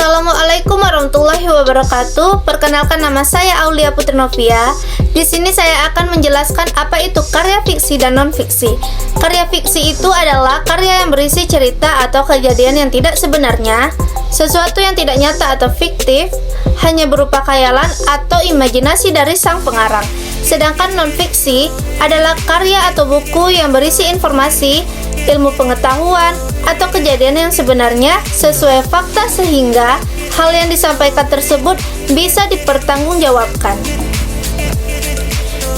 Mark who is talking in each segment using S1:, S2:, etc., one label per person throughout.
S1: Assalamualaikum warahmatullahi wabarakatuh. Perkenalkan, nama saya Aulia Putri Novia. Di sini saya akan menjelaskan apa itu karya fiksi dan non-fiksi. Karya fiksi itu adalah karya yang berisi cerita atau kejadian yang tidak sebenarnya, sesuatu yang tidak nyata atau fiktif, hanya berupa khayalan atau imajinasi dari sang pengarang. Sedangkan non-fiksi adalah karya atau buku yang berisi informasi, ilmu pengetahuan, atau kejadian yang sebenarnya sesuai fakta sehingga hal yang disampaikan tersebut bisa dipertanggungjawabkan.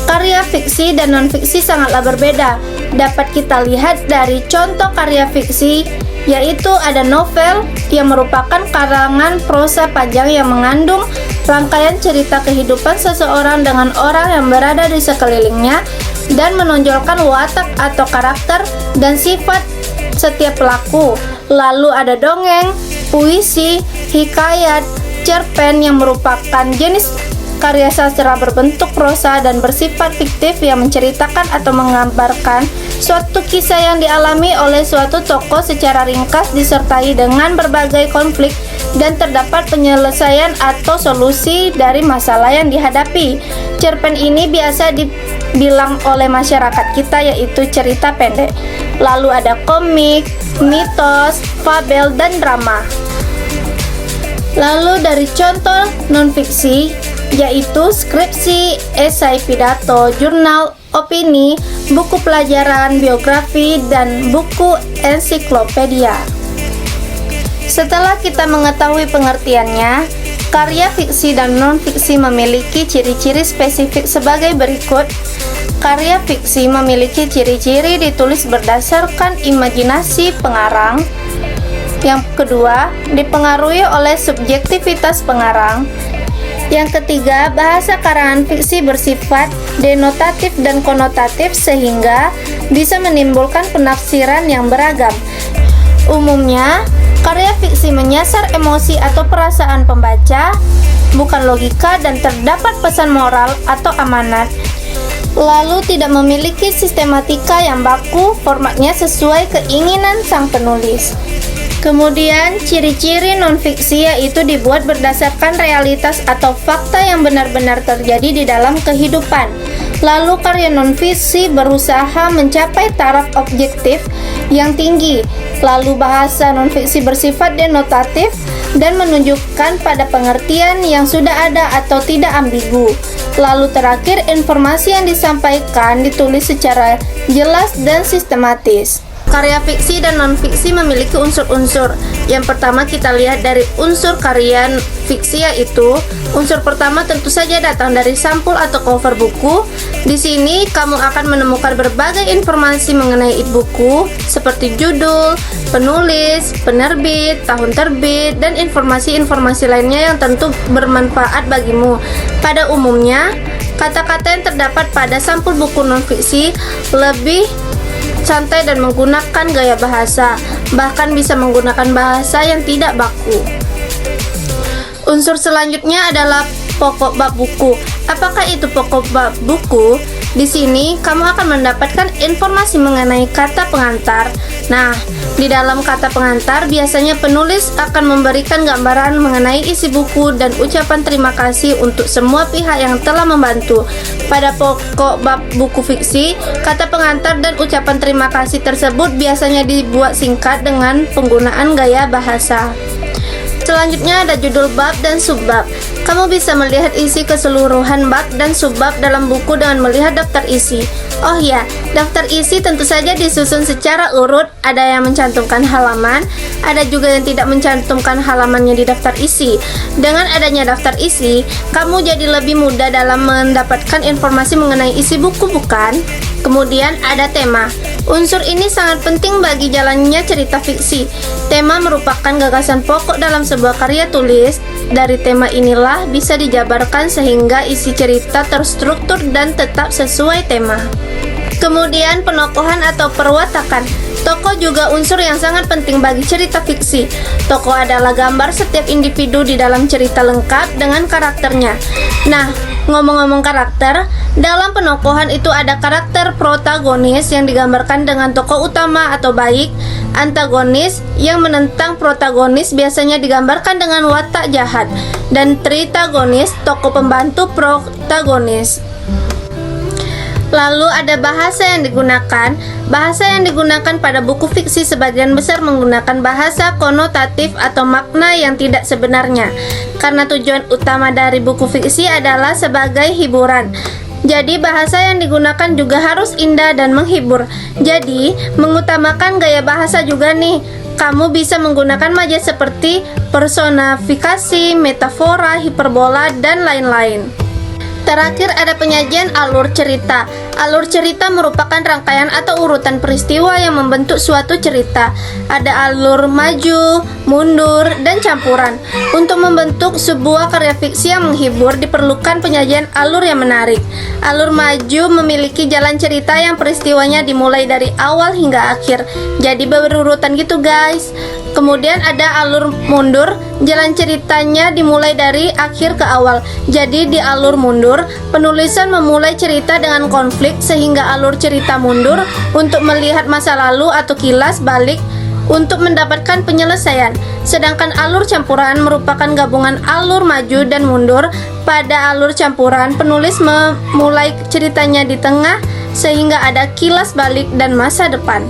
S1: Karya fiksi dan non-fiksi sangatlah berbeda. Dapat kita lihat dari contoh karya fiksi, yaitu ada novel yang merupakan karangan prosa panjang yang mengandung rangkaian cerita kehidupan seseorang dengan orang yang berada di sekelilingnya dan menonjolkan watak atau karakter dan sifat setiap pelaku. Lalu ada dongeng, puisi, hikayat, cerpen yang merupakan jenis karya sastra berbentuk prosa dan bersifat fiktif yang menceritakan atau menggambarkan suatu kisah yang dialami oleh suatu tokoh secara ringkas disertai dengan berbagai konflik dan terdapat penyelesaian atau solusi dari masalah yang dihadapi. Cerpen ini biasa dibilang oleh masyarakat kita yaitu cerita pendek. Lalu ada komik, mitos, fabel, dan drama. Lalu dari contoh non-fiksi yaitu skripsi, esai, pidato, jurnal, opini, buku pelajaran, biografi, dan buku ensiklopedia. Setelah kita mengetahui pengertiannya, karya fiksi dan non-fiksi memiliki ciri-ciri spesifik sebagai berikut. Karya fiksi memiliki ciri-ciri ditulis berdasarkan imajinasi pengarang. Yang kedua, dipengaruhi oleh subjektivitas pengarang. Yang ketiga, bahasa karangan fiksi bersifat denotatif dan konotatif sehingga bisa menimbulkan penafsiran yang beragam. Umumnya, karya fiksi menyasar emosi atau perasaan pembaca, bukan logika, dan terdapat pesan moral atau amanat. Lalu tidak memiliki sistematika yang baku, formatnya sesuai keinginan sang penulis. Kemudian, ciri-ciri non-fiksi yaitu dibuat berdasarkan realitas atau fakta yang benar-benar terjadi di dalam kehidupan. Lalu karya non-fiksi berusaha mencapai taraf objektif yang tinggi. Lalu bahasa non-fiksi bersifat denotatif dan menunjukkan pada pengertian yang sudah ada atau tidak ambigu. Lalu terakhir, informasi yang disampaikan ditulis secara jelas dan sistematis. Karya fiksi dan non-fiksi memiliki unsur-unsur. Yang pertama kita lihat dari unsur karya fiksi, yaitu unsur pertama tentu saja datang dari sampul atau cover buku. Di sini kamu akan menemukan berbagai informasi mengenai buku seperti judul, penulis, penerbit, tahun terbit, dan informasi-informasi lainnya yang tentu bermanfaat bagimu. Pada umumnya, kata-kata yang terdapat pada sampul buku non-fiksi lebih santai dan menggunakan gaya bahasa, bahkan bisa menggunakan bahasa yang tidak baku. Unsur selanjutnya adalah pokok bab buku. Apakah itu pokok bab buku? Di sini kamu akan mendapatkan informasi mengenai kata pengantar. Nah, di dalam kata pengantar biasanya penulis akan memberikan gambaran mengenai isi buku dan ucapan terima kasih untuk semua pihak yang telah membantu. Pada pokok bab buku fiksi, kata pengantar dan ucapan terima kasih tersebut biasanya dibuat singkat dengan penggunaan gaya bahasa. Selanjutnya ada judul bab dan subbab. Kamu bisa melihat isi keseluruhan bab dan subbab dalam buku dengan melihat daftar isi. Oh ya, daftar isi tentu saja disusun secara urut. Ada yang mencantumkan halaman, ada juga yang tidak mencantumkan halamannya di daftar isi. Dengan adanya daftar isi, kamu jadi lebih mudah dalam mendapatkan informasi mengenai isi buku, bukan? Kemudian ada tema. Unsur ini sangat penting bagi jalannya cerita fiksi. Tema merupakan gagasan pokok dalam sebuah karya tulis. Dari tema inilah bisa dijabarkan sehingga isi cerita terstruktur dan tetap sesuai tema. Kemudian penokohan atau perwatakan. Tokoh juga unsur yang sangat penting bagi cerita fiksi. Tokoh adalah gambar setiap individu di dalam cerita lengkap dengan karakternya. Nah, Ngomong-ngomong karakter, dalam penokohan itu ada karakter protagonis yang digambarkan dengan tokoh utama atau baik, antagonis yang menentang protagonis biasanya digambarkan dengan watak jahat, dan tritagonis, tokoh pembantu protagonis. Lalu ada bahasa yang digunakan. Bahasa yang digunakan pada buku fiksi sebagian besar menggunakan bahasa konotatif atau makna yang tidak sebenarnya, karena tujuan utama dari buku fiksi adalah sebagai hiburan. Jadi bahasa yang digunakan juga harus indah dan menghibur. Jadi mengutamakan gaya bahasa juga nih. Kamu bisa menggunakan majaz seperti personifikasi, metafora, hiperbola, dan lain-lain. Terakhir ada penyajian alur cerita. Alur cerita merupakan rangkaian atau urutan peristiwa yang membentuk suatu cerita. Ada alur maju, mundur, dan campuran. Untuk membentuk sebuah karya fiksi yang menghibur diperlukan penyajian alur yang menarik. Alur maju memiliki jalan cerita yang peristiwanya dimulai dari awal hingga akhir. Jadi berurutan gitu guys. Kemudian ada alur mundur, jalan ceritanya dimulai dari akhir ke awal. Jadi di alur mundur, penulisan memulai cerita dengan konflik sehingga alur cerita mundur untuk melihat masa lalu atau kilas balik untuk mendapatkan penyelesaian. Sedangkan alur campuran merupakan gabungan alur maju dan mundur. Pada alur campuran, penulis memulai ceritanya di tengah sehingga ada kilas balik dan masa depan.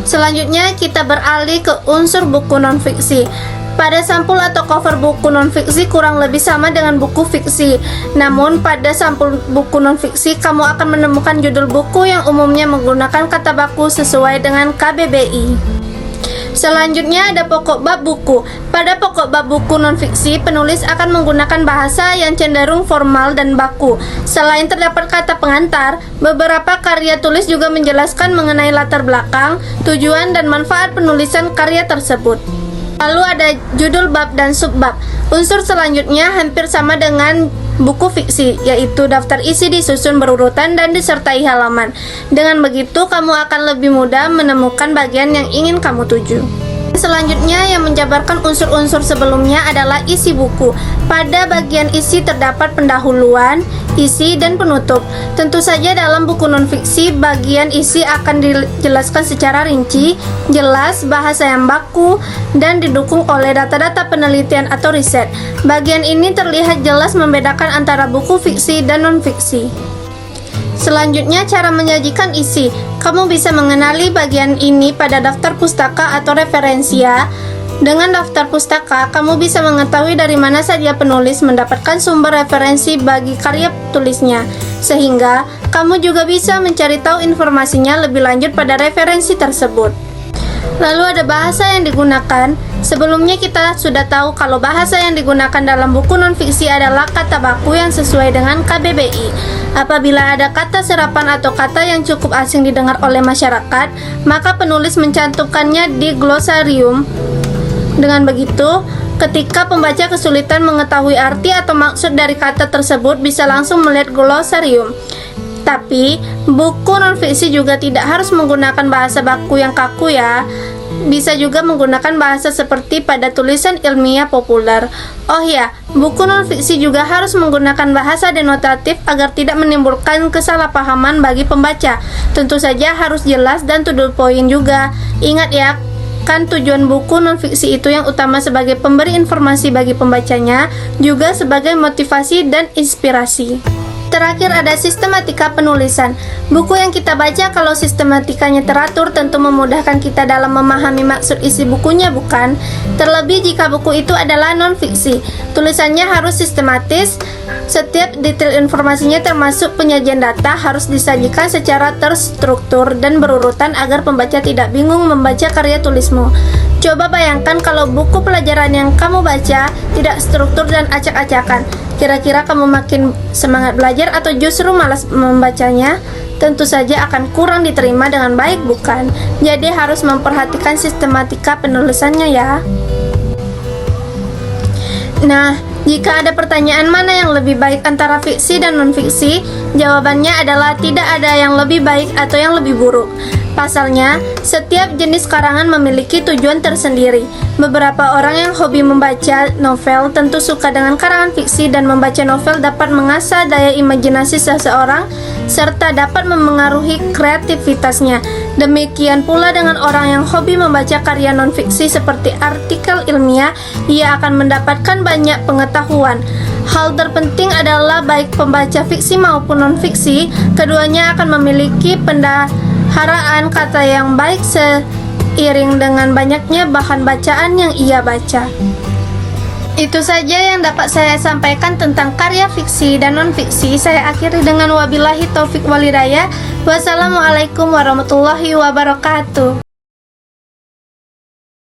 S1: Selanjutnya kita beralih ke unsur buku non-fiksi. Pada sampul atau cover buku non-fiksi kurang lebih sama dengan buku fiksi. Namun pada sampul buku non-fiksi kamu akan menemukan judul buku yang umumnya menggunakan kata baku sesuai dengan KBBI. Selanjutnya ada pokok bab buku. Pada pokok bab buku non-fiksi, penulis akan menggunakan bahasa yang cenderung formal dan baku. Selain terdapat kata pengantar, beberapa karya tulis juga menjelaskan mengenai latar belakang, tujuan, dan manfaat penulisan karya tersebut. Lalu ada judul bab dan subbab. Unsur selanjutnya hampir sama dengan buku fiksi, yaitu daftar isi disusun berurutan dan disertai halaman. Dengan begitu, kamu akan lebih mudah menemukan bagian yang ingin kamu tuju. Selanjutnya yang menjabarkan unsur-unsur sebelumnya adalah isi buku. Pada bagian isi terdapat pendahuluan, isi, dan penutup. Tentu saja dalam buku non-fiksi, bagian isi akan dijelaskan secara rinci, jelas, bahasa yang baku, dan didukung oleh data-data penelitian atau riset. Bagian ini terlihat jelas membedakan antara buku fiksi dan non-fiksi. Selanjutnya cara menyajikan isi. Kamu bisa mengenali bagian ini pada daftar pustaka atau referensia. Dengan daftar pustaka, kamu bisa mengetahui dari mana saja penulis mendapatkan sumber referensi bagi karya tulisnya, sehingga kamu juga bisa mencari tahu informasinya lebih lanjut pada referensi tersebut. Lalu ada bahasa yang digunakan. Sebelumnya kita sudah tahu kalau bahasa yang digunakan dalam buku non-fiksi adalah kata baku yang sesuai dengan KBBI. Apabila ada kata serapan atau kata yang cukup asing didengar oleh masyarakat, maka penulis mencantumkannya di glosarium. Dengan begitu, ketika pembaca kesulitan mengetahui arti atau maksud dari kata tersebut, bisa langsung melihat glosarium. Tapi, buku non-fiksi juga tidak harus menggunakan bahasa baku yang kaku ya. Bisa juga menggunakan bahasa seperti pada tulisan ilmiah populer. Oh ya, buku non-fiksi juga harus menggunakan bahasa denotatif agar tidak menimbulkan kesalahpahaman bagi pembaca. Tentu saja harus jelas dan to the point juga. Ingat ya, kan tujuan buku non-fiksi itu yang utama sebagai pemberi informasi bagi pembacanya, juga sebagai motivasi dan inspirasi. Terakhir ada sistematika penulisan. Buku yang kita baca kalau sistematikanya teratur tentu memudahkan kita dalam memahami maksud isi bukunya, bukan? Terlebih jika buku itu adalah non-fiksi. Tulisannya harus sistematis. Setiap detail informasinya termasuk penyajian data harus disajikan secara terstruktur dan berurutan agar pembaca tidak bingung membaca karya tulismu. Coba bayangkan kalau buku pelajaran yang kamu baca tidak struktur dan acak-acakan. Kira-kira kamu makin semangat belajar atau justru malas membacanya? Tentu saja akan kurang diterima dengan baik, bukan? Jadi harus memperhatikan sistematika penulisannya ya. Nah, jika ada pertanyaan mana yang lebih baik antara fiksi dan non-fiksi, jawabannya adalah tidak ada yang lebih baik atau yang lebih buruk. Pasalnya, setiap jenis karangan memiliki tujuan tersendiri. Beberapa orang yang hobi membaca novel tentu suka dengan karangan fiksi, dan membaca novel dapat mengasah daya imajinasi seseorang serta dapat memengaruhi kreativitasnya. Demikian pula dengan orang yang hobi membaca karya non-fiksi seperti artikel ilmiah, ia akan mendapatkan banyak pengetahuan. Hal terpenting adalah baik pembaca fiksi maupun non-fiksi, keduanya akan memiliki pendaharaan kata yang baik seiring dengan banyaknya bahan bacaan yang ia baca. Itu saja yang dapat saya sampaikan tentang karya fiksi dan non-fiksi. Saya akhiri dengan wabillahi taufik walhidayah. Wassalamualaikum warahmatullahi wabarakatuh.